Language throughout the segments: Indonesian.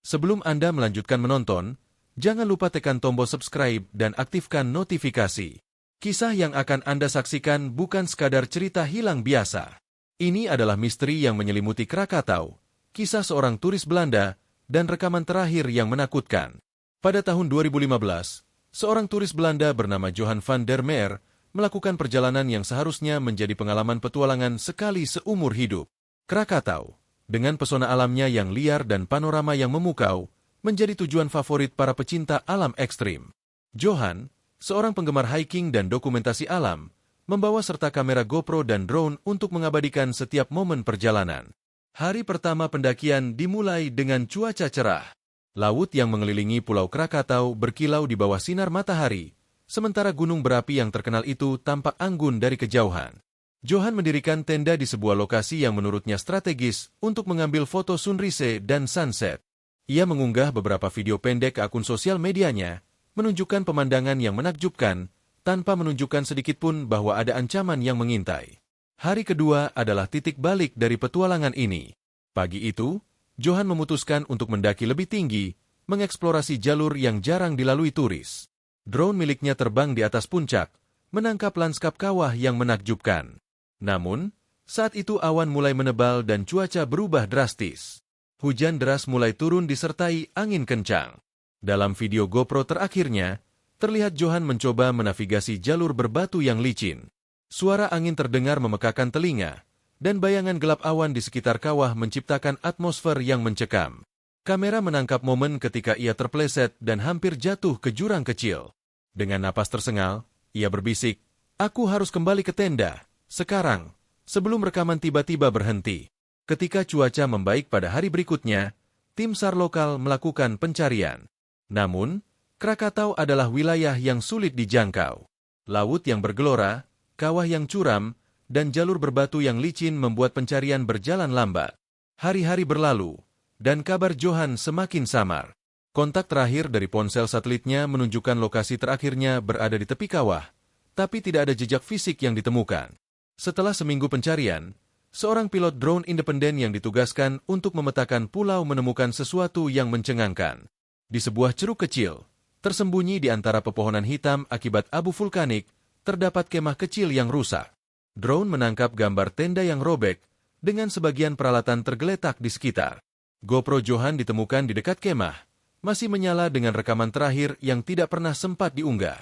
Sebelum Anda melanjutkan menonton, jangan lupa tekan tombol subscribe dan aktifkan notifikasi. Kisah yang akan Anda saksikan bukan sekadar cerita hilang biasa. Ini adalah misteri yang menyelimuti Krakatau, kisah seorang turis Belanda, dan rekaman terakhir yang menakutkan. Pada tahun 2015, seorang turis Belanda bernama Johan van der Meer melakukan perjalanan yang seharusnya menjadi pengalaman petualangan sekali seumur hidup. Krakatau, dengan pesona alamnya yang liar dan panorama yang memukau, menjadi tujuan favorit para pecinta alam ekstrim. Johan, seorang penggemar hiking dan dokumentasi alam, membawa serta kamera GoPro dan drone untuk mengabadikan setiap momen perjalanan. Hari pertama pendakian dimulai dengan cuaca cerah. Laut yang mengelilingi Pulau Krakatau berkilau di bawah sinar matahari, sementara gunung berapi yang terkenal itu tampak anggun dari kejauhan. Johan mendirikan tenda di sebuah lokasi yang menurutnya strategis untuk mengambil foto sunrise dan sunset. Ia mengunggah beberapa video pendek ke akun sosial medianya, menunjukkan pemandangan yang menakjubkan, tanpa menunjukkan sedikitpun bahwa ada ancaman yang mengintai. Hari kedua adalah titik balik dari petualangan ini. Pagi itu, Johan memutuskan untuk mendaki lebih tinggi, mengeksplorasi jalur yang jarang dilalui turis. Drone miliknya terbang di atas puncak, menangkap lanskap kawah yang menakjubkan. Namun, saat itu awan mulai menebal dan cuaca berubah drastis. Hujan deras mulai turun disertai angin kencang. Dalam video GoPro terakhirnya, terlihat Johan mencoba menavigasi jalur berbatu yang licin. Suara angin terdengar memekakan telinga, dan bayangan gelap awan di sekitar kawah menciptakan atmosfer yang mencekam. Kamera menangkap momen ketika ia terpeleset dan hampir jatuh ke jurang kecil. Dengan napas tersengal, ia berbisik, "Aku harus kembali ke tenda, sekarang," sebelum rekaman tiba-tiba berhenti. Ketika cuaca membaik pada hari berikutnya, tim SAR lokal melakukan pencarian. Namun, Krakatau adalah wilayah yang sulit dijangkau. Laut yang bergelora, kawah yang curam, dan jalur berbatu yang licin membuat pencarian berjalan lambat. Hari-hari berlalu, dan kabar Johan semakin samar. Kontak terakhir dari ponsel satelitnya menunjukkan lokasi terakhirnya berada di tepi kawah, tapi tidak ada jejak fisik yang ditemukan. Setelah seminggu pencarian, seorang pilot drone independen yang ditugaskan untuk memetakan pulau menemukan sesuatu yang mencengangkan. Di sebuah ceruk kecil, tersembunyi di antara pepohonan hitam akibat abu vulkanik, terdapat kemah kecil yang rusak. Drone menangkap gambar tenda yang robek, dengan sebagian peralatan tergeletak di sekitar. GoPro Johan ditemukan di dekat kemah, masih menyala dengan rekaman terakhir yang tidak pernah sempat diunggah.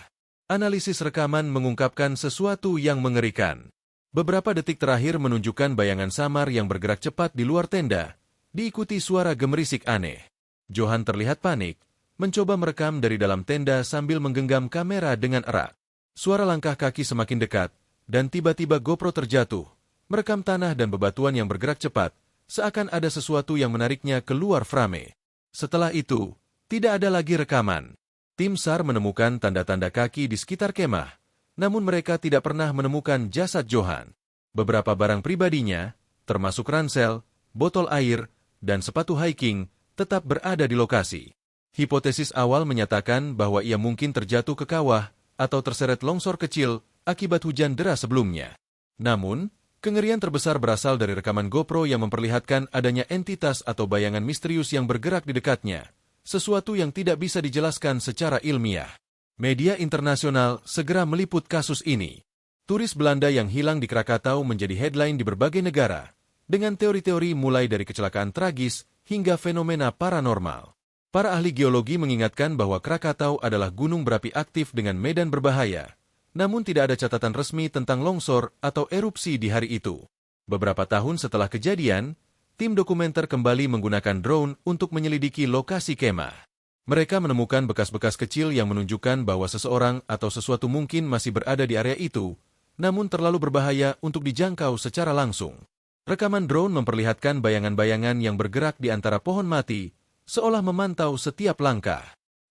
Analisis rekaman mengungkapkan sesuatu yang mengerikan. Beberapa detik terakhir menunjukkan bayangan samar yang bergerak cepat di luar tenda, diikuti suara gemerisik aneh. Johan terlihat panik, mencoba merekam dari dalam tenda sambil menggenggam kamera dengan erat. Suara langkah kaki semakin dekat, dan tiba-tiba GoPro terjatuh, merekam tanah dan bebatuan yang bergerak cepat, seakan ada sesuatu yang menariknya keluar frame. Setelah itu, tidak ada lagi rekaman. Tim SAR menemukan tanda-tanda kaki di sekitar kemah, namun mereka tidak pernah menemukan jasad Johan. Beberapa barang pribadinya, termasuk ransel, botol air, dan sepatu hiking, tetap berada di lokasi. Hipotesis awal menyatakan bahwa ia mungkin terjatuh ke kawah atau terseret longsor kecil akibat hujan deras sebelumnya. Namun, kengerian terbesar berasal dari rekaman GoPro yang memperlihatkan adanya entitas atau bayangan misterius yang bergerak di dekatnya, sesuatu yang tidak bisa dijelaskan secara ilmiah. Media internasional segera meliput kasus ini. Turis Belanda yang hilang di Krakatau menjadi headline di berbagai negara, dengan teori-teori mulai dari kecelakaan tragis hingga fenomena paranormal. Para ahli geologi mengingatkan bahwa Krakatau adalah gunung berapi aktif dengan medan berbahaya, namun tidak ada catatan resmi tentang longsor atau erupsi di hari itu. Beberapa tahun setelah kejadian, tim dokumenter kembali menggunakan drone untuk menyelidiki lokasi kemah. Mereka menemukan bekas-bekas kecil yang menunjukkan bahwa seseorang atau sesuatu mungkin masih berada di area itu, namun terlalu berbahaya untuk dijangkau secara langsung. Rekaman drone memperlihatkan bayangan-bayangan yang bergerak di antara pohon mati, seolah memantau setiap langkah.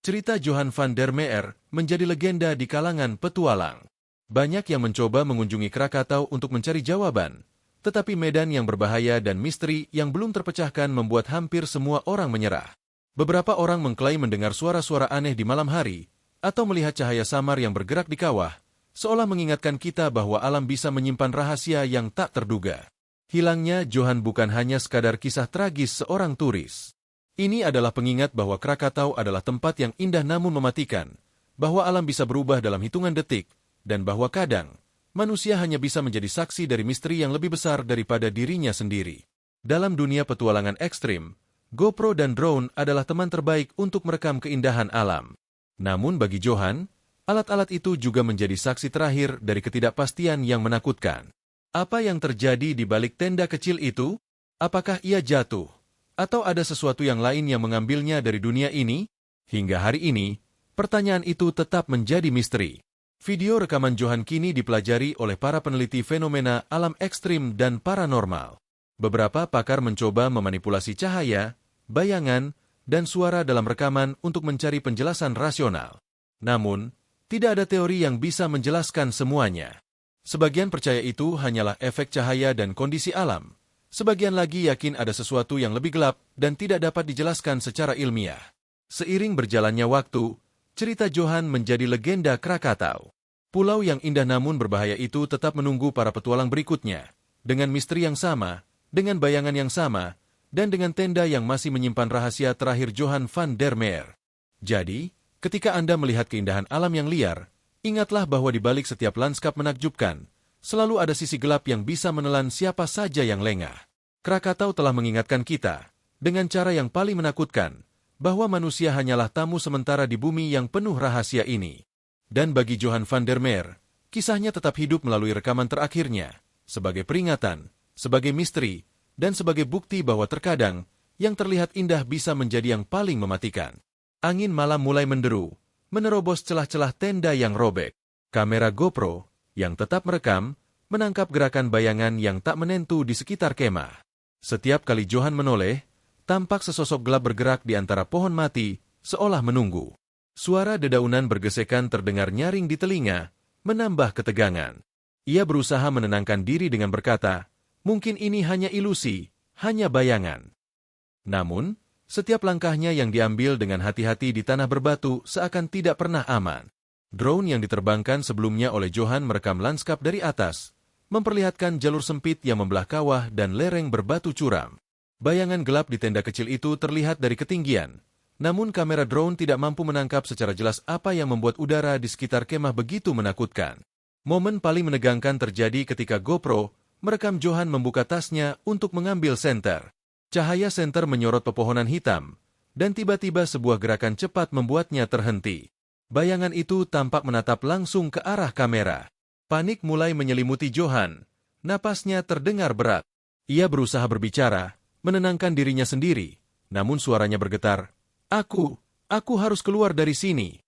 Cerita Johan van der Meer menjadi legenda di kalangan petualang. Banyak yang mencoba mengunjungi Krakatau untuk mencari jawaban, tetapi medan yang berbahaya dan misteri yang belum terpecahkan membuat hampir semua orang menyerah. Beberapa orang mengklaim mendengar suara-suara aneh di malam hari, atau melihat cahaya samar yang bergerak di kawah, seolah mengingatkan kita bahwa alam bisa menyimpan rahasia yang tak terduga. Hilangnya Johan bukan hanya sekadar kisah tragis seorang turis. Ini adalah pengingat bahwa Krakatau adalah tempat yang indah namun mematikan, bahwa alam bisa berubah dalam hitungan detik, dan bahwa kadang, manusia hanya bisa menjadi saksi dari misteri yang lebih besar daripada dirinya sendiri. Dalam dunia petualangan ekstrim, GoPro dan drone adalah teman terbaik untuk merekam keindahan alam. Namun bagi Johan, alat-alat itu juga menjadi saksi terakhir dari ketidakpastian yang menakutkan. Apa yang terjadi di balik tenda kecil itu? Apakah ia jatuh? Atau ada sesuatu yang lain yang mengambilnya dari dunia ini? Hingga hari ini, pertanyaan itu tetap menjadi misteri. Video rekaman Johan kini dipelajari oleh para peneliti fenomena alam ekstrim dan paranormal. Beberapa pakar mencoba memanipulasi cahaya, bayangan, dan suara dalam rekaman untuk mencari penjelasan rasional. Namun, tidak ada teori yang bisa menjelaskan semuanya. Sebagian percaya itu hanyalah efek cahaya dan kondisi alam. Sebagian lagi yakin ada sesuatu yang lebih gelap dan tidak dapat dijelaskan secara ilmiah. Seiring berjalannya waktu, cerita Johan menjadi legenda Krakatau. Pulau yang indah namun berbahaya itu tetap menunggu para petualang berikutnya, dengan misteri yang sama, dengan bayangan yang sama, dan dengan tenda yang masih menyimpan rahasia terakhir Johan van der Meer. Jadi, ketika Anda melihat keindahan alam yang liar, ingatlah bahwa di balik setiap lanskap menakjubkan, selalu ada sisi gelap yang bisa menelan siapa saja yang lengah. Krakatau telah mengingatkan kita, dengan cara yang paling menakutkan, bahwa manusia hanyalah tamu sementara di bumi yang penuh rahasia ini. Dan bagi Johan van der Meer, kisahnya tetap hidup melalui rekaman terakhirnya, sebagai peringatan, sebagai misteri, dan sebagai bukti bahwa terkadang, yang terlihat indah bisa menjadi yang paling mematikan. Angin malam mulai menderu, menerobos celah-celah tenda yang robek. Kamera GoPro, yang tetap merekam, menangkap gerakan bayangan yang tak menentu di sekitar kemah. Setiap kali Johan menoleh, tampak sesosok gelap bergerak di antara pohon mati, seolah menunggu. Suara dedaunan bergesekan terdengar nyaring di telinga, menambah ketegangan. Ia berusaha menenangkan diri dengan berkata, mungkin ini hanya ilusi, hanya bayangan. Namun, setiap langkahnya yang diambil dengan hati-hati di tanah berbatu seakan tidak pernah aman. Drone yang diterbangkan sebelumnya oleh Johan merekam lanskap dari atas, memperlihatkan jalur sempit yang membelah kawah dan lereng berbatu curam. Bayangan gelap di tenda kecil itu terlihat dari ketinggian, namun kamera drone tidak mampu menangkap secara jelas apa yang membuat udara di sekitar kemah begitu menakutkan. Momen paling menegangkan terjadi ketika GoPro merekam Johan membuka tasnya untuk mengambil senter. Cahaya senter menyorot pepohonan hitam, dan tiba-tiba sebuah gerakan cepat membuatnya terhenti. Bayangan itu tampak menatap langsung ke arah kamera. Panik mulai menyelimuti Johan. Napasnya terdengar berat. Ia berusaha berbicara, menenangkan dirinya sendiri. Namun suaranya bergetar. Aku harus keluar dari sini.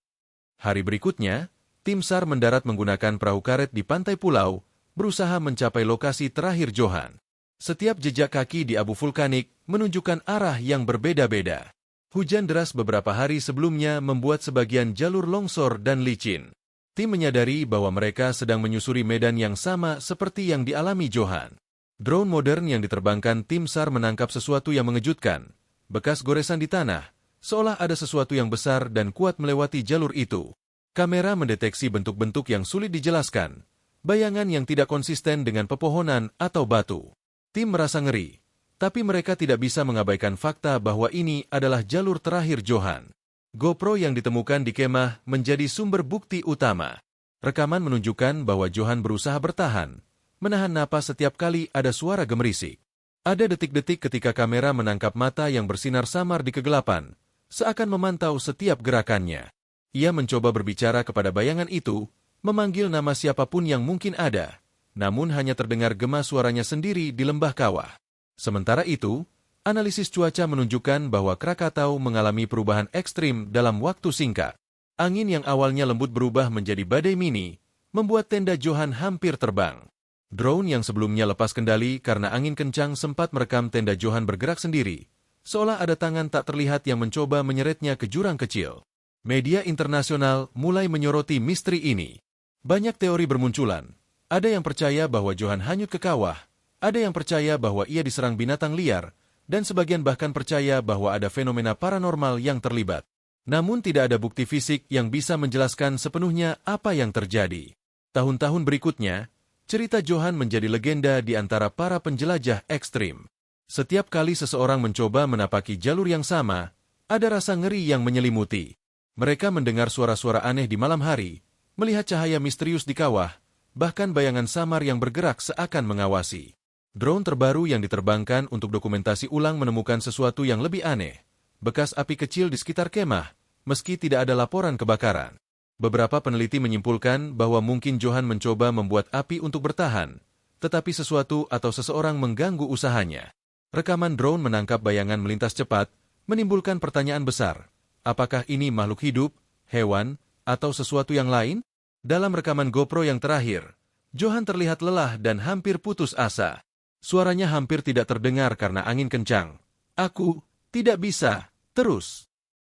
Hari berikutnya, tim SAR mendarat menggunakan perahu karet di pantai pulau, berusaha mencapai lokasi terakhir Johan. Setiap jejak kaki di abu vulkanik menunjukkan arah yang berbeda-beda. Hujan deras beberapa hari sebelumnya membuat sebagian jalur longsor dan licin. Tim menyadari bahwa mereka sedang menyusuri medan yang sama seperti yang dialami Johan. Drone modern yang diterbangkan tim SAR menangkap sesuatu yang mengejutkan. Bekas goresan di tanah, seolah ada sesuatu yang besar dan kuat melewati jalur itu. Kamera mendeteksi bentuk-bentuk yang sulit dijelaskan, bayangan yang tidak konsisten dengan pepohonan atau batu. Tim merasa ngeri. Tapi mereka tidak bisa mengabaikan fakta bahwa ini adalah jalur terakhir Johan. GoPro yang ditemukan di kemah menjadi sumber bukti utama. Rekaman menunjukkan bahwa Johan berusaha bertahan, menahan napas setiap kali ada suara gemerisik. Ada detik-detik ketika kamera menangkap mata yang bersinar samar di kegelapan, seakan memantau setiap gerakannya. Ia mencoba berbicara kepada bayangan itu, memanggil nama siapapun yang mungkin ada, namun hanya terdengar gema suaranya sendiri di lembah kawah. Sementara itu, analisis cuaca menunjukkan bahwa Krakatau mengalami perubahan ekstrim dalam waktu singkat. Angin yang awalnya lembut berubah menjadi badai mini, membuat tenda Johan hampir terbang. Drone yang sebelumnya lepas kendali karena angin kencang sempat merekam tenda Johan bergerak sendiri, seolah ada tangan tak terlihat yang mencoba menyeretnya ke jurang kecil. Media internasional mulai menyoroti misteri ini. Banyak teori bermunculan. Ada yang percaya bahwa Johan hanyut ke kawah, ada yang percaya bahwa ia diserang binatang liar, dan sebagian bahkan percaya bahwa ada fenomena paranormal yang terlibat. Namun tidak ada bukti fisik yang bisa menjelaskan sepenuhnya apa yang terjadi. Tahun-tahun berikutnya, cerita Johan menjadi legenda di antara para penjelajah ekstrim. Setiap kali seseorang mencoba menapaki jalur yang sama, ada rasa ngeri yang menyelimuti. Mereka mendengar suara-suara aneh di malam hari, melihat cahaya misterius di kawah, bahkan bayangan samar yang bergerak seakan mengawasi. Drone terbaru yang diterbangkan untuk dokumentasi ulang menemukan sesuatu yang lebih aneh. Bekas api kecil di sekitar kemah, meski tidak ada laporan kebakaran. Beberapa peneliti menyimpulkan bahwa mungkin Johan mencoba membuat api untuk bertahan, tetapi sesuatu atau seseorang mengganggu usahanya. Rekaman drone menangkap bayangan melintas cepat, menimbulkan pertanyaan besar. Apakah ini makhluk hidup, hewan, atau sesuatu yang lain? Dalam rekaman GoPro yang terakhir, Johan terlihat lelah dan hampir putus asa. Suaranya hampir tidak terdengar karena angin kencang. Aku tidak bisa terus.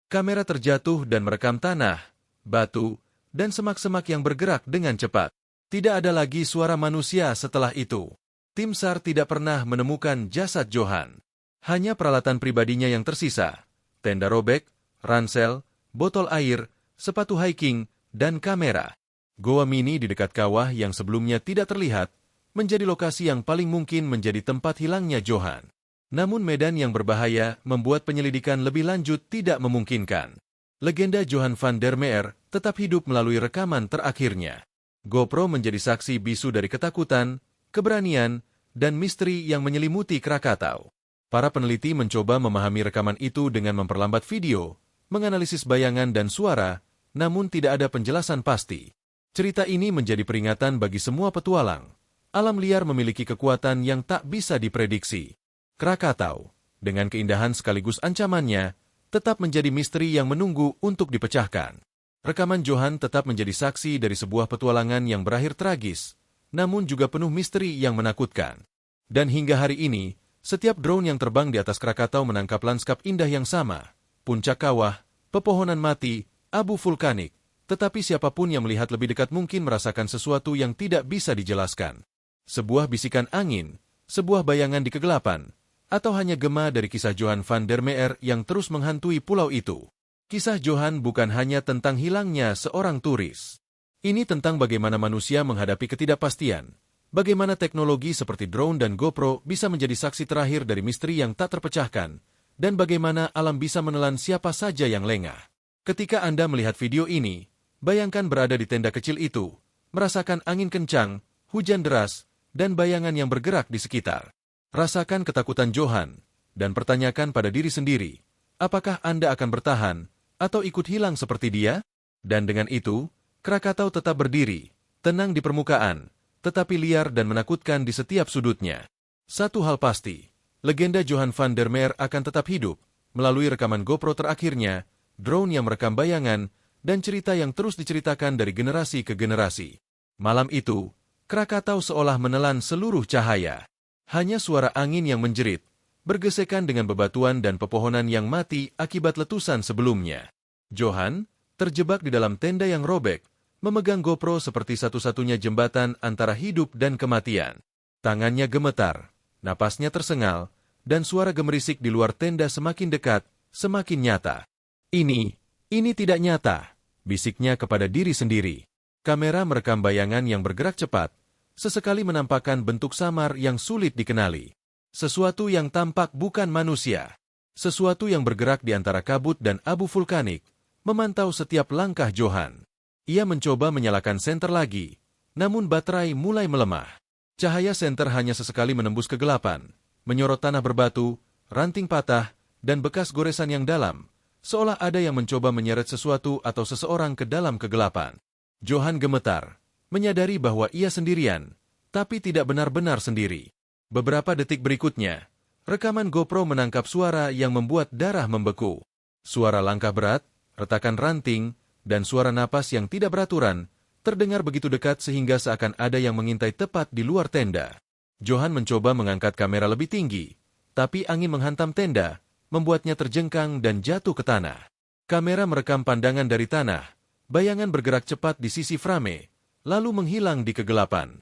Kamera terjatuh dan merekam tanah, batu, dan semak-semak yang bergerak dengan cepat. Tidak ada lagi suara manusia setelah itu. Tim SAR tidak pernah menemukan jasad Johan. Hanya peralatan pribadinya yang tersisa. Tenda robek, ransel, botol air, sepatu hiking, dan kamera. Goa mini di dekat kawah yang sebelumnya tidak terlihat, menjadi lokasi yang paling mungkin menjadi tempat hilangnya Johan. Namun medan yang berbahaya membuat penyelidikan lebih lanjut tidak memungkinkan. Legenda Johan van der Meer tetap hidup melalui rekaman terakhirnya. GoPro menjadi saksi bisu dari ketakutan, keberanian, dan misteri yang menyelimuti Krakatau. Para peneliti mencoba memahami rekaman itu dengan memperlambat video, menganalisis bayangan dan suara, namun tidak ada penjelasan pasti. Cerita ini menjadi peringatan bagi semua petualang. Alam liar memiliki kekuatan yang tak bisa diprediksi. Krakatau, dengan keindahan sekaligus ancamannya, tetap menjadi misteri yang menunggu untuk dipecahkan. Rekaman Johan tetap menjadi saksi dari sebuah petualangan yang berakhir tragis, namun juga penuh misteri yang menakutkan. Dan hingga hari ini, setiap drone yang terbang di atas Krakatau menangkap lanskap indah yang sama, puncak kawah, pepohonan mati, abu vulkanik, tetapi siapapun yang melihat lebih dekat mungkin merasakan sesuatu yang tidak bisa dijelaskan. Sebuah bisikan angin, sebuah bayangan di kegelapan, atau hanya gema dari kisah Johan van der Meer yang terus menghantui pulau itu. Kisah Johan bukan hanya tentang hilangnya seorang turis. Ini tentang bagaimana manusia menghadapi ketidakpastian, bagaimana teknologi seperti drone dan GoPro bisa menjadi saksi terakhir dari misteri yang tak terpecahkan, dan bagaimana alam bisa menelan siapa saja yang lengah. Ketika Anda melihat video ini, bayangkan berada di tenda kecil itu, merasakan angin kencang, hujan deras, dan bayangan yang bergerak di sekitar. Rasakan ketakutan Johan, dan pertanyakan pada diri sendiri, apakah Anda akan bertahan, atau ikut hilang seperti dia? Dan dengan itu, Krakatau tetap berdiri, tenang di permukaan, tetapi liar dan menakutkan di setiap sudutnya. Satu hal pasti, legenda Johan van der Meer akan tetap hidup, melalui rekaman GoPro terakhirnya, drone yang merekam bayangan, dan cerita yang terus diceritakan dari generasi ke generasi. Malam itu, Krakatau seolah menelan seluruh cahaya. Hanya suara angin yang menjerit, bergesekan dengan bebatuan dan pepohonan yang mati akibat letusan sebelumnya. Johan, terjebak di dalam tenda yang robek, memegang GoPro seperti satu-satunya jembatan antara hidup dan kematian. Tangannya gemetar, napasnya tersengal, dan suara gemerisik di luar tenda semakin dekat, semakin nyata. Ini tidak nyata, bisiknya kepada diri sendiri. Kamera merekam bayangan yang bergerak cepat, sesekali menampakkan bentuk samar yang sulit dikenali. Sesuatu yang tampak bukan manusia. Sesuatu yang bergerak di antara kabut dan abu vulkanik, memantau setiap langkah Johan. Ia mencoba menyalakan senter lagi, namun baterai mulai melemah. Cahaya senter hanya sesekali menembus kegelapan, menyorot tanah berbatu, ranting patah, dan bekas goresan yang dalam, seolah ada yang mencoba menyeret sesuatu atau seseorang ke dalam kegelapan. Johan gemetar, menyadari bahwa ia sendirian, tapi tidak benar-benar sendiri. Beberapa detik berikutnya, rekaman GoPro menangkap suara yang membuat darah membeku. Suara langkah berat, retakan ranting, dan suara napas yang tidak beraturan, terdengar begitu dekat sehingga seakan ada yang mengintai tepat di luar tenda. Johan mencoba mengangkat kamera lebih tinggi, tapi angin menghantam tenda, membuatnya terjengkang dan jatuh ke tanah. Kamera merekam pandangan dari tanah, bayangan bergerak cepat di sisi frame, lalu menghilang di kegelapan.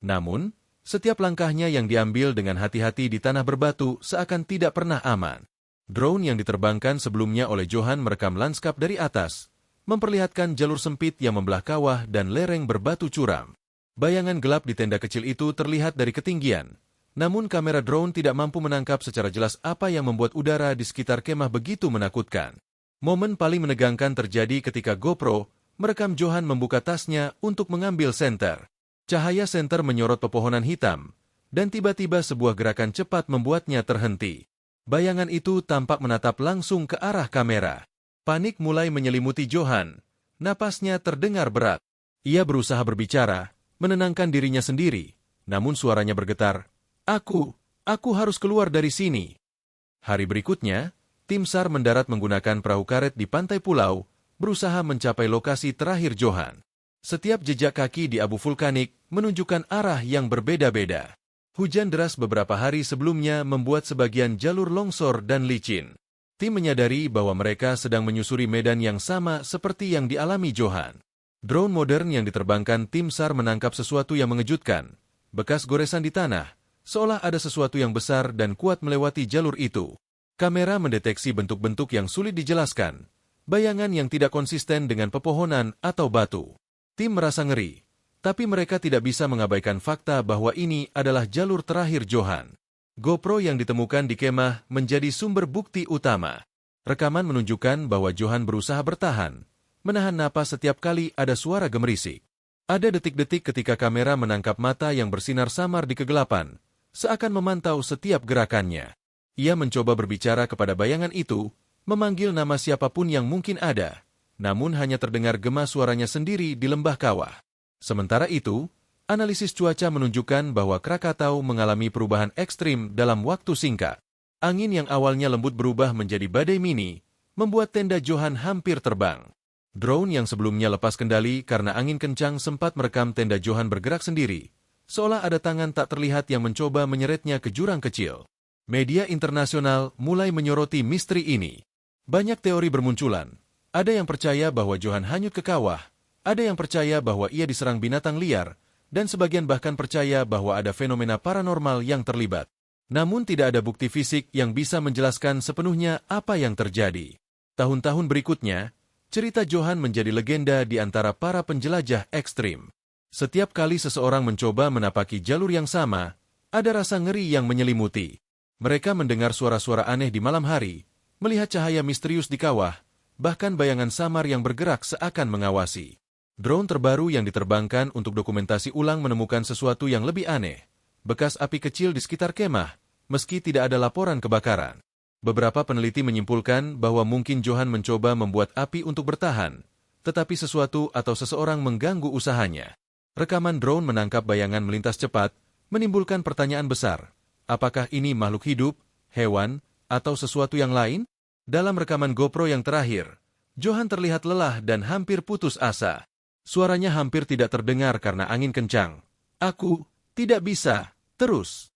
Namun, setiap langkahnya yang diambil dengan hati-hati di tanah berbatu seakan tidak pernah aman. Drone yang diterbangkan sebelumnya oleh Johan merekam lanskap dari atas, memperlihatkan jalur sempit yang membelah kawah dan lereng berbatu curam. Bayangan gelap di tenda kecil itu terlihat dari ketinggian, Namun kamera drone tidak mampu menangkap secara jelas apa yang membuat udara di sekitar kemah begitu menakutkan. Momen paling menegangkan terjadi ketika GoPro merekam Johan membuka tasnya untuk mengambil senter. Cahaya senter menyorot pepohonan hitam, dan tiba-tiba sebuah gerakan cepat membuatnya terhenti. Bayangan itu tampak menatap langsung ke arah kamera. Panik mulai menyelimuti Johan. Napasnya terdengar berat. Ia berusaha berbicara, menenangkan dirinya sendiri, namun suaranya bergetar. Aku harus keluar dari sini. Hari berikutnya, tim SAR mendarat menggunakan perahu karet di pantai pulau, berusaha mencapai lokasi terakhir Johan. Setiap jejak kaki di abu vulkanik menunjukkan arah yang berbeda-beda. Hujan deras beberapa hari sebelumnya membuat sebagian jalur longsor dan licin. Tim menyadari bahwa mereka sedang menyusuri medan yang sama seperti yang dialami Johan. Drone modern yang diterbangkan tim SAR menangkap sesuatu yang mengejutkan. Bekas goresan di tanah, seolah ada sesuatu yang besar dan kuat melewati jalur itu. Kamera mendeteksi bentuk-bentuk yang sulit dijelaskan, bayangan yang tidak konsisten dengan pepohonan atau batu. Tim merasa ngeri. Tapi mereka tidak bisa mengabaikan fakta bahwa ini adalah jalur terakhir Johan. GoPro yang ditemukan di kemah menjadi sumber bukti utama. Rekaman menunjukkan bahwa Johan berusaha bertahan, menahan napas setiap kali ada suara gemerisik. Ada detik-detik ketika kamera menangkap mata yang bersinar samar di kegelapan, seakan memantau setiap gerakannya. Ia mencoba berbicara kepada bayangan itu, memanggil nama siapapun yang mungkin ada, namun hanya terdengar gema suaranya sendiri di lembah kawah. Sementara itu, analisis cuaca menunjukkan bahwa Krakatau mengalami perubahan ekstrim dalam waktu singkat. Angin yang awalnya lembut berubah menjadi badai mini, membuat tenda Johan hampir terbang. Drone yang sebelumnya lepas kendali karena angin kencang sempat merekam tenda Johan bergerak sendiri, seolah ada tangan tak terlihat yang mencoba menyeretnya ke jurang kecil. Media internasional mulai menyoroti misteri ini. Banyak teori bermunculan. Ada yang percaya bahwa Johan hanyut ke kawah, ada yang percaya bahwa ia diserang binatang liar, dan sebagian bahkan percaya bahwa ada fenomena paranormal yang terlibat. Namun tidak ada bukti fisik yang bisa menjelaskan sepenuhnya apa yang terjadi. Tahun-tahun berikutnya, cerita Johan menjadi legenda di antara para penjelajah ekstrim. Setiap kali seseorang mencoba menapaki jalur yang sama, ada rasa ngeri yang menyelimuti. Mereka mendengar suara-suara aneh di malam hari, melihat cahaya misterius di kawah, bahkan bayangan samar yang bergerak seakan mengawasi. Drone terbaru yang diterbangkan untuk dokumentasi ulang menemukan sesuatu yang lebih aneh. Bekas api kecil di sekitar kemah, meski tidak ada laporan kebakaran. Beberapa peneliti menyimpulkan bahwa mungkin Johan mencoba membuat api untuk bertahan, tetapi sesuatu atau seseorang mengganggu usahanya. Rekaman drone menangkap bayangan melintas cepat, menimbulkan pertanyaan besar. Apakah ini makhluk hidup, hewan, atau sesuatu yang lain? Dalam rekaman GoPro yang terakhir, Johan terlihat lelah dan hampir putus asa. Suaranya hampir tidak terdengar karena angin kencang. Aku tidak bisa terus.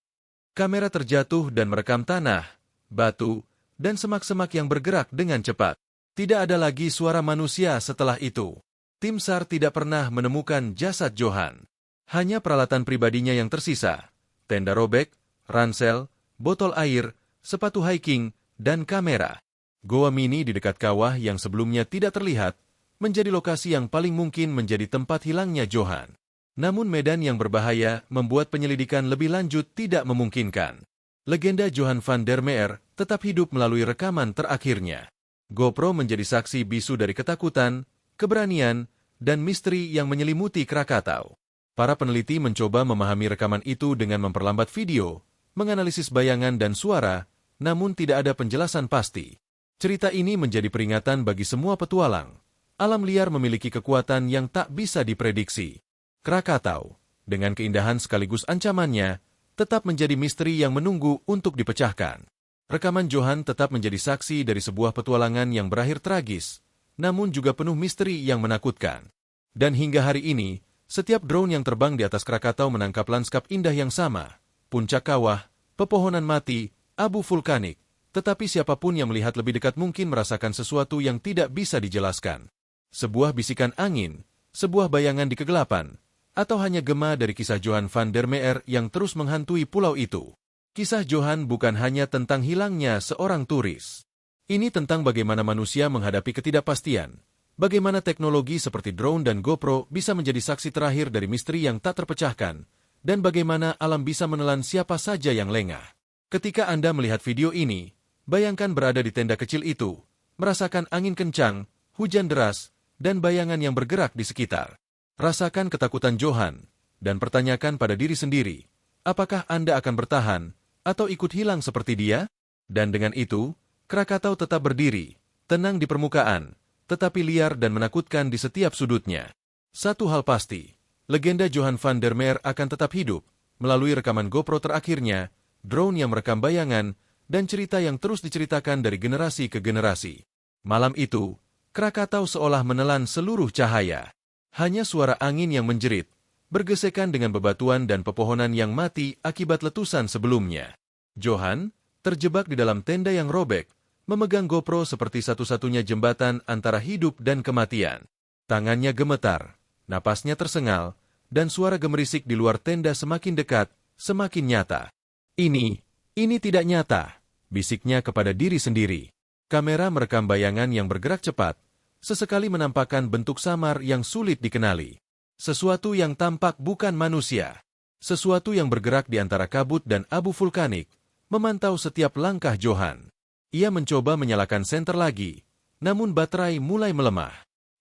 Kamera terjatuh dan merekam tanah, batu, dan semak-semak yang bergerak dengan cepat. Tidak ada lagi suara manusia setelah itu. Tim SAR tidak pernah menemukan jasad Johan. Hanya peralatan pribadinya yang tersisa. Tenda robek, ransel, botol air, sepatu hiking, dan kamera. Goa mini di dekat kawah yang sebelumnya tidak terlihat, menjadi lokasi yang paling mungkin menjadi tempat hilangnya Johan. Namun medan yang berbahaya membuat penyelidikan lebih lanjut tidak memungkinkan. Legenda Johan van der Meer tetap hidup melalui rekaman terakhirnya. GoPro menjadi saksi bisu dari ketakutan, keberanian, dan misteri yang menyelimuti Krakatau. Para peneliti mencoba memahami rekaman itu dengan memperlambat video, menganalisis bayangan dan suara, namun tidak ada penjelasan pasti. Cerita ini menjadi peringatan bagi semua petualang. Alam liar memiliki kekuatan yang tak bisa diprediksi. Krakatau, dengan keindahan sekaligus ancamannya, tetap menjadi misteri yang menunggu untuk dipecahkan. Rekaman Johan tetap menjadi saksi dari sebuah petualangan yang berakhir tragis, namun juga penuh misteri yang menakutkan. Dan hingga hari ini, setiap drone yang terbang di atas Krakatau menangkap lanskap indah yang sama, puncak kawah, pepohonan mati, abu vulkanik, tetapi siapapun yang melihat lebih dekat mungkin merasakan sesuatu yang tidak bisa dijelaskan. Sebuah bisikan angin, sebuah bayangan di kegelapan, atau hanya gema dari kisah Johan van der Meer yang terus menghantui pulau itu. Kisah Johan bukan hanya tentang hilangnya seorang turis. Ini tentang bagaimana manusia menghadapi ketidakpastian, bagaimana teknologi seperti drone dan GoPro bisa menjadi saksi terakhir dari misteri yang tak terpecahkan, dan bagaimana alam bisa menelan siapa saja yang lengah. Ketika Anda melihat video ini, bayangkan berada di tenda kecil itu, merasakan angin kencang, hujan deras, dan bayangan yang bergerak di sekitar. Rasakan ketakutan Johan, dan pertanyakan pada diri sendiri, apakah Anda akan bertahan, atau ikut hilang seperti dia? Dan dengan itu, Krakatau tetap berdiri, tenang di permukaan, tetapi liar dan menakutkan di setiap sudutnya. Satu hal pasti, legenda Johan van der Meer akan tetap hidup, melalui rekaman GoPro terakhirnya, drone yang merekam bayangan, dan cerita yang terus diceritakan dari generasi ke generasi. Malam itu, Krakatau seolah menelan seluruh cahaya. Hanya suara angin yang menjerit, bergesekan dengan bebatuan dan pepohonan yang mati akibat letusan sebelumnya. Johan, terjebak di dalam tenda yang robek, memegang GoPro seperti satu-satunya jembatan antara hidup dan kematian. Tangannya gemetar, napasnya tersengal, dan suara gemerisik di luar tenda semakin dekat, semakin nyata. Ini tidak nyata, bisiknya kepada diri sendiri. Kamera merekam bayangan yang bergerak cepat, sesekali menampakkan bentuk samar yang sulit dikenali. Sesuatu yang tampak bukan manusia. Sesuatu yang bergerak di antara kabut dan abu vulkanik, memantau setiap langkah Johan. Ia mencoba menyalakan senter lagi, namun baterai mulai melemah.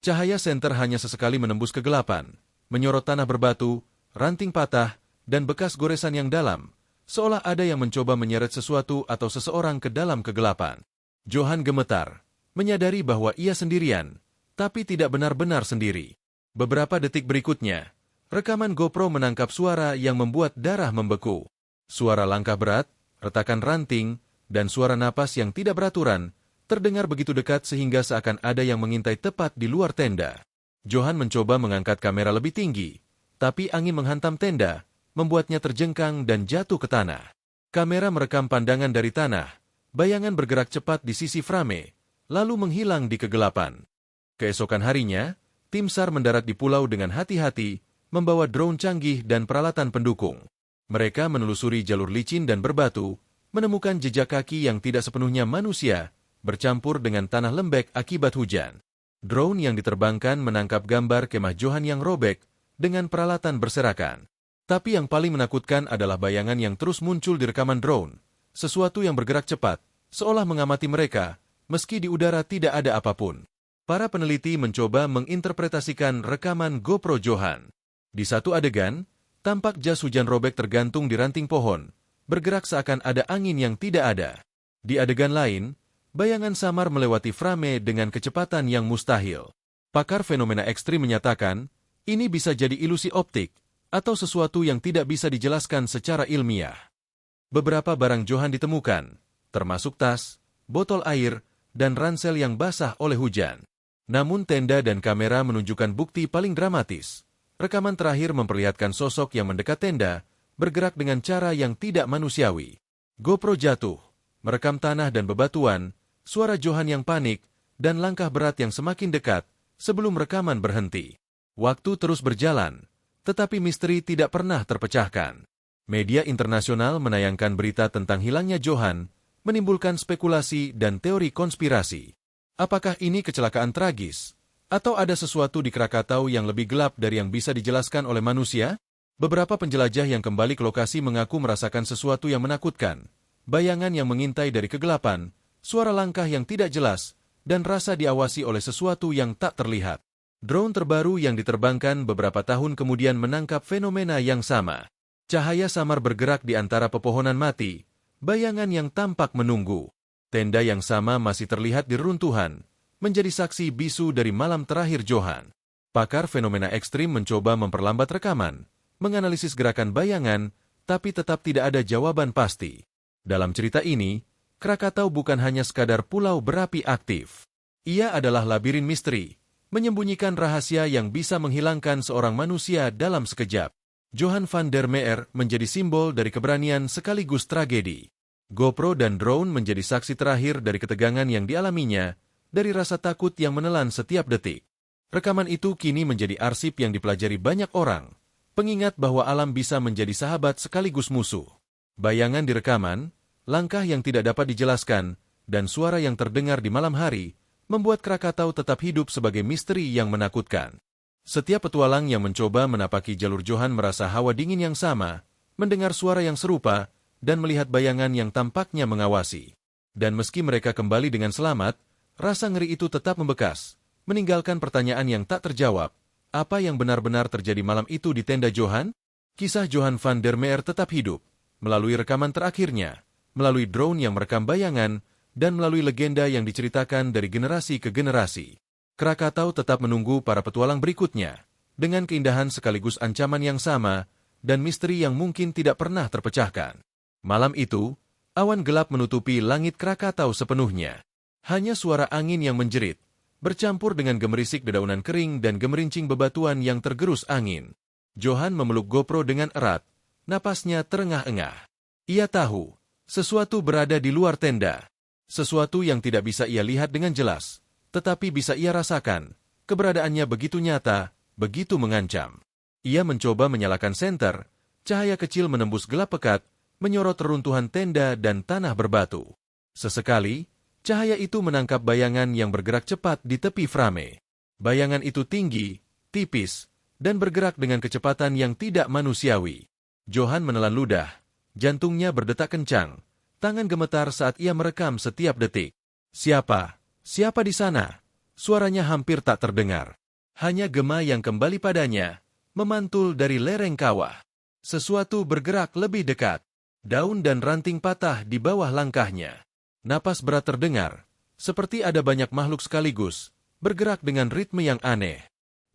Cahaya senter hanya sesekali menembus kegelapan, menyorot tanah berbatu, ranting patah, dan bekas goresan yang dalam, seolah ada yang mencoba menyeret sesuatu atau seseorang ke dalam kegelapan. Johan gemetar, menyadari bahwa ia sendirian, tapi tidak benar-benar sendiri. Beberapa detik berikutnya, rekaman GoPro menangkap suara yang membuat darah membeku. Suara langkah berat, retakan ranting, dan suara napas yang tidak beraturan, terdengar begitu dekat sehingga seakan ada yang mengintai tepat di luar tenda. Johan mencoba mengangkat kamera lebih tinggi, tapi angin menghantam tenda, membuatnya terjengkang dan jatuh ke tanah. Kamera merekam pandangan dari tanah, bayangan bergerak cepat di sisi frame, lalu menghilang di kegelapan. Keesokan harinya, tim SAR mendarat di pulau dengan hati-hati, membawa drone canggih dan peralatan pendukung. Mereka menelusuri jalur licin dan berbatu, menemukan jejak kaki yang tidak sepenuhnya manusia, bercampur dengan tanah lembek akibat hujan. Drone yang diterbangkan menangkap gambar kemah Johan yang robek, dengan peralatan berserakan. Tapi yang paling menakutkan adalah bayangan yang terus muncul di rekaman drone, sesuatu yang bergerak cepat, seolah mengamati mereka, meski di udara tidak ada apapun. Para peneliti mencoba menginterpretasikan rekaman GoPro Johan. Di satu adegan, tampak jas hujan robek tergantung di ranting pohon, bergerak seakan ada angin yang tidak ada. Di adegan lain, bayangan samar melewati frame dengan kecepatan yang mustahil. Pakar fenomena ekstrim menyatakan, ini bisa jadi ilusi optik, atau sesuatu yang tidak bisa dijelaskan secara ilmiah. Beberapa barang Johan ditemukan, termasuk tas, botol air, dan ransel yang basah oleh hujan. Namun tenda dan kamera menunjukkan bukti paling dramatis. Rekaman terakhir memperlihatkan sosok yang mendekat tenda, bergerak dengan cara yang tidak manusiawi. GoPro jatuh, merekam tanah dan bebatuan, suara Johan yang panik, dan langkah berat yang semakin dekat, sebelum rekaman berhenti. Waktu terus berjalan, tetapi misteri tidak pernah terpecahkan. Media internasional menayangkan berita tentang hilangnya Johan, menimbulkan spekulasi dan teori konspirasi. Apakah ini kecelakaan tragis? Atau ada sesuatu di Krakatau yang lebih gelap dari yang bisa dijelaskan oleh manusia? Beberapa penjelajah yang kembali ke lokasi mengaku merasakan sesuatu yang menakutkan, bayangan yang mengintai dari kegelapan, suara langkah yang tidak jelas, dan rasa diawasi oleh sesuatu yang tak terlihat. Drone terbaru yang diterbangkan beberapa tahun kemudian menangkap fenomena yang sama. Cahaya samar bergerak di antara pepohonan mati, bayangan yang tampak menunggu. Tenda yang sama masih terlihat di reruntuhan, menjadi saksi bisu dari malam terakhir Johan. Pakar fenomena ekstrim mencoba memperlambat rekaman, menganalisis gerakan bayangan, tapi tetap tidak ada jawaban pasti. Dalam cerita ini, Krakatau bukan hanya sekadar pulau berapi aktif. Ia adalah labirin misteri, menyembunyikan rahasia yang bisa menghilangkan seorang manusia dalam sekejap. Johan van der Meer menjadi simbol dari keberanian sekaligus tragedi. GoPro dan drone menjadi saksi terakhir dari ketegangan yang dialaminya, dari rasa takut yang menelan setiap detik. Rekaman itu kini menjadi arsip yang dipelajari banyak orang, pengingat bahwa alam bisa menjadi sahabat sekaligus musuh. Bayangan di rekaman, langkah yang tidak dapat dijelaskan, dan suara yang terdengar di malam hari, membuat Krakatau tetap hidup sebagai misteri yang menakutkan. Setiap petualang yang mencoba menapaki jalur Johan merasa hawa dingin yang sama, mendengar suara yang serupa, dan melihat bayangan yang tampaknya mengawasi. Dan meski mereka kembali dengan selamat, rasa ngeri itu tetap membekas, meninggalkan pertanyaan yang tak terjawab. Apa yang benar-benar terjadi malam itu di tenda Johan? Kisah Johan van der Meer tetap hidup, melalui rekaman terakhirnya, melalui drone yang merekam bayangan, dan melalui legenda yang diceritakan dari generasi ke generasi. Krakatau tetap menunggu para petualang berikutnya, dengan keindahan sekaligus ancaman yang sama, dan misteri yang mungkin tidak pernah terpecahkan. Malam itu, awan gelap menutupi langit Krakatau sepenuhnya. Hanya suara angin yang menjerit, bercampur dengan gemerisik dedaunan kering dan gemerincing bebatuan yang tergerus angin. Johan memeluk GoPro dengan erat, napasnya terengah-engah. Ia tahu, sesuatu berada di luar tenda. Sesuatu yang tidak bisa ia lihat dengan jelas, tetapi bisa ia rasakan. Keberadaannya begitu nyata, begitu mengancam. Ia mencoba menyalakan senter, cahaya kecil menembus gelap pekat, menyorot reruntuhan tenda dan tanah berbatu. Sesekali, cahaya itu menangkap bayangan yang bergerak cepat di tepi frame. Bayangan itu tinggi, tipis, dan bergerak dengan kecepatan yang tidak manusiawi. Johan menelan ludah, jantungnya berdetak kencang, tangan gemetar saat ia merekam setiap detik. Siapa? Siapa di sana? Suaranya hampir tak terdengar. Hanya gema yang kembali padanya, memantul dari lereng kawah. Sesuatu bergerak lebih dekat. Daun dan ranting patah di bawah langkahnya. Napas berat terdengar, seperti ada banyak makhluk sekaligus, bergerak dengan ritme yang aneh.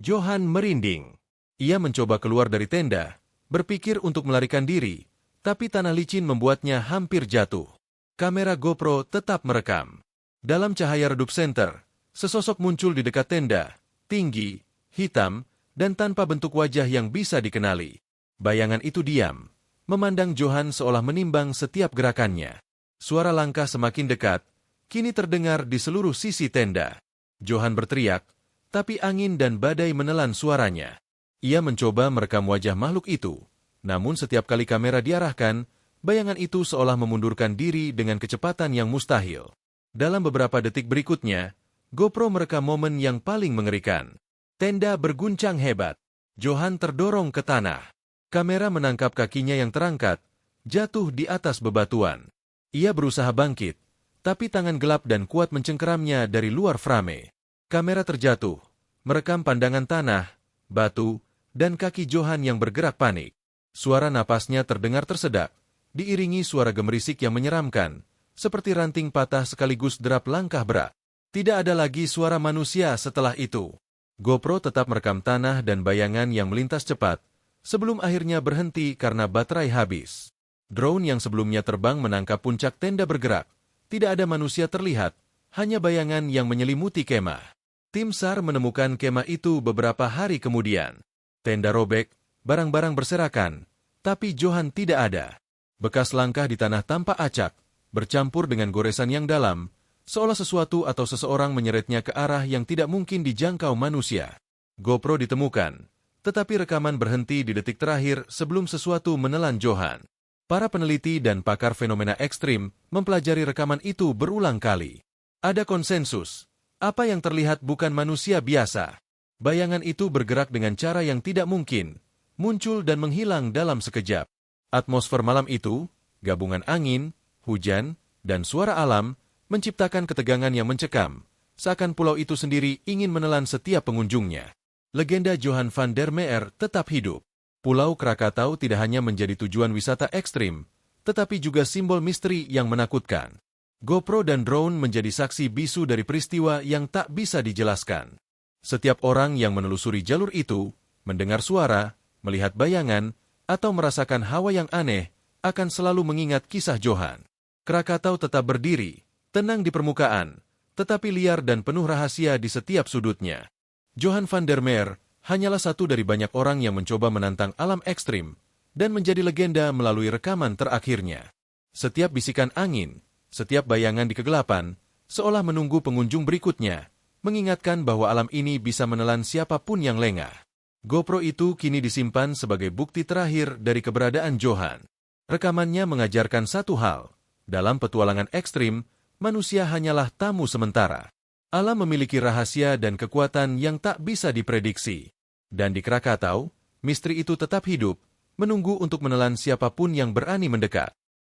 Johan merinding. Ia mencoba keluar dari tenda, berpikir untuk melarikan diri, tapi tanah licin membuatnya hampir jatuh. Kamera GoPro tetap merekam. Dalam cahaya redup senter, sesosok muncul di dekat tenda, tinggi, hitam, dan tanpa bentuk wajah yang bisa dikenali. Bayangan itu diam, memandang Johan seolah menimbang setiap gerakannya. Suara langkah semakin dekat, kini terdengar di seluruh sisi tenda. Johan berteriak, tapi angin dan badai menelan suaranya. Ia mencoba merekam wajah makhluk itu, namun setiap kali kamera diarahkan, bayangan itu seolah memundurkan diri dengan kecepatan yang mustahil. Dalam beberapa detik berikutnya, GoPro merekam momen yang paling mengerikan. Tenda berguncang hebat. Johan terdorong ke tanah. Kamera menangkap kakinya yang terangkat, jatuh di atas bebatuan. Ia berusaha bangkit, tapi tangan gelap dan kuat mencengkeramnya dari luar frame. Kamera terjatuh, merekam pandangan tanah, batu, dan kaki Johan yang bergerak panik. Suara napasnya terdengar tersedak, diiringi suara gemerisik yang menyeramkan, seperti ranting patah sekaligus derap langkah berat. Tidak ada lagi suara manusia setelah itu. GoPro tetap merekam tanah dan bayangan yang melintas cepat, sebelum akhirnya berhenti karena baterai habis. Drone yang sebelumnya terbang menangkap puncak tenda bergerak. Tidak ada manusia terlihat, hanya bayangan yang menyelimuti kemah. Tim SAR menemukan kemah itu beberapa hari kemudian. Tenda robek, barang-barang berserakan, tapi Johan tidak ada. Bekas langkah di tanah tampak acak, bercampur dengan goresan yang dalam, seolah sesuatu atau seseorang menyeretnya ke arah yang tidak mungkin dijangkau manusia. GoPro ditemukan, tetapi rekaman berhenti di detik terakhir sebelum sesuatu menelan Johan. Para peneliti dan pakar fenomena ekstrim mempelajari rekaman itu berulang kali. Ada konsensus, apa yang terlihat bukan manusia biasa. Bayangan itu bergerak dengan cara yang tidak mungkin, muncul dan menghilang dalam sekejap. Atmosfer malam itu, gabungan angin, hujan, dan suara alam, menciptakan ketegangan yang mencekam, seakan pulau itu sendiri ingin menelan setiap pengunjungnya. Legenda Johan van der Meer tetap hidup. Pulau Krakatau tidak hanya menjadi tujuan wisata ekstrim, tetapi juga simbol misteri yang menakutkan. GoPro dan drone menjadi saksi bisu dari peristiwa yang tak bisa dijelaskan. Setiap orang yang menelusuri jalur itu, mendengar suara, melihat bayangan, atau merasakan hawa yang aneh, akan selalu mengingat kisah Johan. Krakatau tetap berdiri, tenang di permukaan, tetapi liar dan penuh rahasia di setiap sudutnya. Johan van der Meer hanyalah satu dari banyak orang yang mencoba menantang alam ekstrim dan menjadi legenda melalui rekaman terakhirnya. Setiap bisikan angin, setiap bayangan di kegelapan, seolah menunggu pengunjung berikutnya, mengingatkan bahwa alam ini bisa menelan siapapun yang lengah. GoPro itu kini disimpan sebagai bukti terakhir dari keberadaan Johan. Rekamannya mengajarkan satu hal, dalam petualangan ekstrim, manusia hanyalah tamu sementara. Alam memiliki rahasia dan kekuatan yang tak bisa diprediksi. Dan di Krakatau, misteri itu tetap hidup, menunggu untuk menelan siapapun yang berani mendekat.